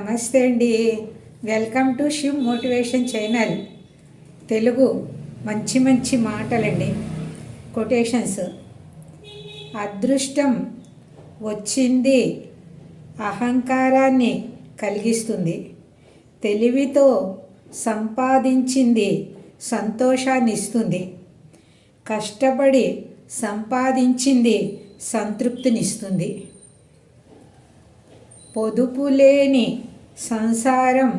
నమస్తే అండి. Welcome to Shiv motivation channel. Telugu మంచి మంచి మాటలండి, కొటేషన్స్. అదృష్టం వచ్చింది అహంకారాన్ని కలిగిస్తుంది, తెలివితో సంపాదించింది సంతోషాన్ని ఇస్తుంది, కష్టపడి సంపాదించింది సంతృప్తినిస్తుంది. పొదుపులేని సంసారం,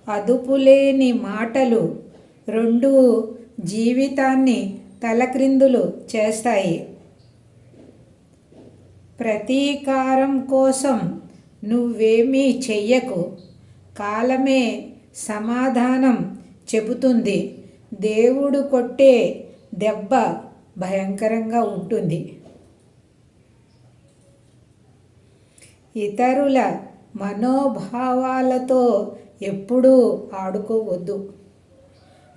అదుపులేని మాటలు రెండు జీవితాన్ని తలక్రిందులు చేస్తాయి. ప్రతీకారం కోసం నువ్వేమీ చెయ్యకు, కాలమే సమాధానం చెబుతుంది. దేవుడు కొట్టే దెబ్బ భయంకరంగా ఉంటుంది. ఇతరుల మనోభావాలతో ఎప్పుడూ ఆడుకోవద్దు.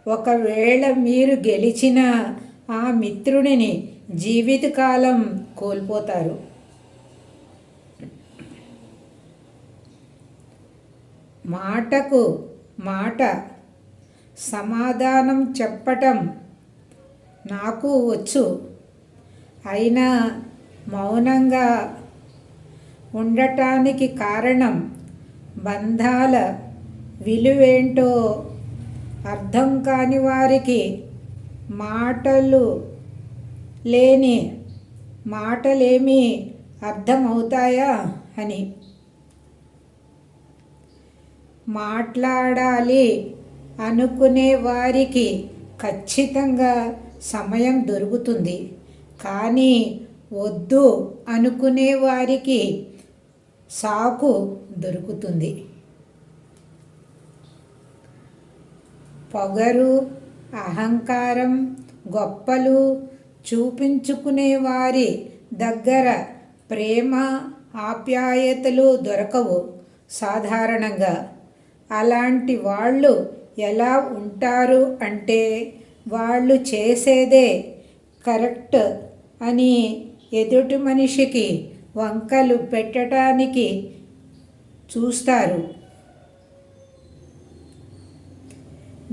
ఒకవేళ మీరు గెలిచిన ఆ మిత్రుడిని జీవితకాలం కోల్పోతారు. మాటకు మాట సమాధానం చెప్పటం నాకు వచ్చు, అయినా మౌనంగా ఉండటానికి కారణం బంధాల విలువేంటో అర్థం కాని వారికి మాటలు లేని మాటలేమీ అర్థమవుతాయా అని. మాట్లాడాలి అనుకునే వారికి ఖచ్చితంగా సమయం దొరుకుతుంది, కానీ వద్దు అనుకునే వారికి సాకు దొరుకుతుంది. పొగరు, అహంకారం, గొప్పలు చూపించుకునే వారి దగ్గర ప్రేమ, ఆప్యాయతలు దొరకవు సాధారణంగా. అలాంటి వాళ్ళు ఎలా ఉంటారు అంటే, వాళ్ళు చేసేదే కరెక్ట్ అని ఎదుటి మనిషికి వంకలు పెట్టడానికి చూస్తారు.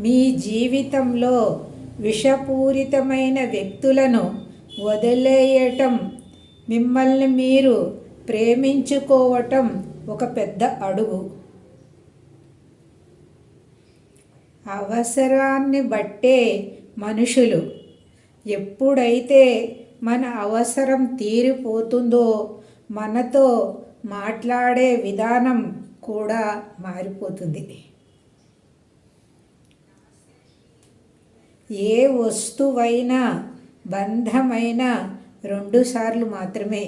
మీ జీవితంలో విషపూరితమైన వ్యక్తులను వదిలేయటం, మిమ్మల్ని మీరు ప్రేమించుకోవటం ఒక పెద్ద అడుగు. అవసరాన్ని బట్టే మనుషులు. ఎప్పుడైతే మన అవసరం తీరిపోతుందో మనతో మాట్లాడే విధానం కూడా మారిపోతుంది. ఏ వస్తువైనా బంధమైనా రెండుసార్లు మాత్రమే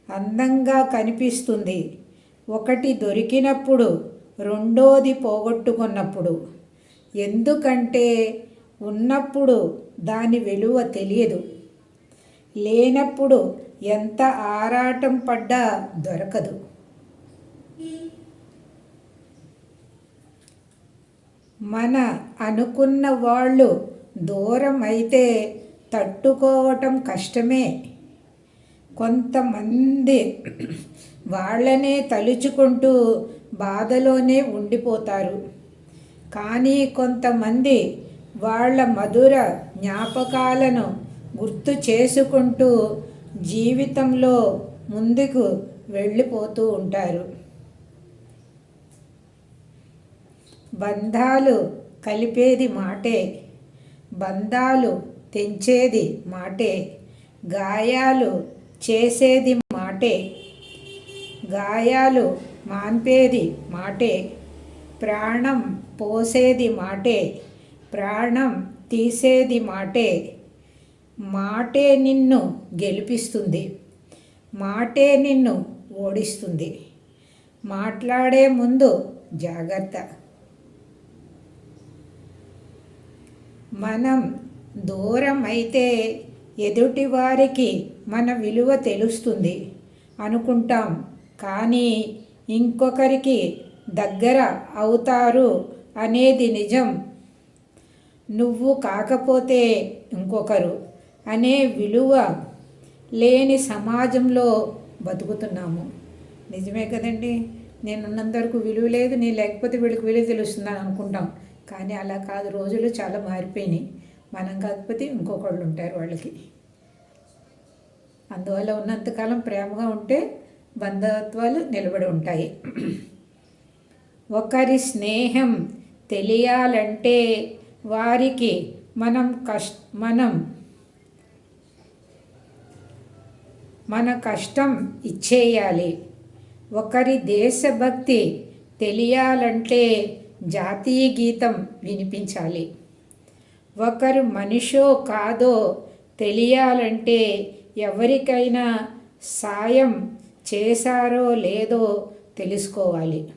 అందంగా కనిపిస్తుంది. ఒకటి దొరికినప్పుడు, రెండోది పోగొట్టుకున్నప్పుడు. ఎందుకంటే ఉన్నప్పుడు దాని విలువ తెలియదు, లేనప్పుడు ఎంత ఆరాటం పడ్డా దొరకదు. మన అనుకున్న వాళ్ళు దూరం అయితే తట్టుకోవటం కష్టమే. కొంతమంది వాళ్ళనే తలుచుకుంటూ బాధలోనే ఉండిపోతారు, కానీ కొంతమంది వాళ్ళ మధుర జ్ఞాపకాలను గుర్తు చేసుకుంటూ జీవితంలో ముందుకు వెళ్ళిపోతూ ఉంటారు. బంధాలు కలిపేది మాటే, బంధాలు తెంచేది మాటే, గాయాలు చేసేది మాటే, గాయాలు మాన్పేది మాటే, ప్రాణం పోసేది మాటే, ప్రాణం తీసేది మాటే. మాటే నిన్ను గెలిపిస్తుంది, మాటే నిన్ను ఓడిస్తుంది. మాట్లాడే ముందు జాగ్రత్త. మనం దూరం అయితే ఎదుటివారికి మన విలువ తెలుస్తుంది అనుకుంటాం, కానీ ఇంకొకరికి దగ్గర అవుతారు అనేది నిజం. నువ్వు కాకపోతే ఇంకొకరు అనే విలువ లేని సమాజంలో బతుకుతున్నాము. నిజమే కదండి. నేను ఉన్నంత వరకు విలువ లేదు, నేను లేకపోతే వీళ్ళకి విలువ తెలుస్తుందని అనుకుంటాం. కానీ అలా కాదు, రోజులు చాలా మారిపోయినాయి. మనం కాకపోతే ఇంకొకళ్ళు ఉంటారు వాళ్ళకి. అందువల్ల ఉన్నంతకాలం ప్రేమగా ఉంటే బంధుత్వాలు నిలబడి ఉంటాయి. ఒకరి స్నేహం తెలియాలంటే వారికి మన కష్టం ఇచ్చేయాలి. ఒకరి దేశభక్తి తెలియాలంటే జాతీయ గీతం వినిపించాలి. ఒకరు మనిషో కాదో తెలియాలంటే ఎవరికైనా సాయం చేశారో లేదో తెలుసుకోవాలి.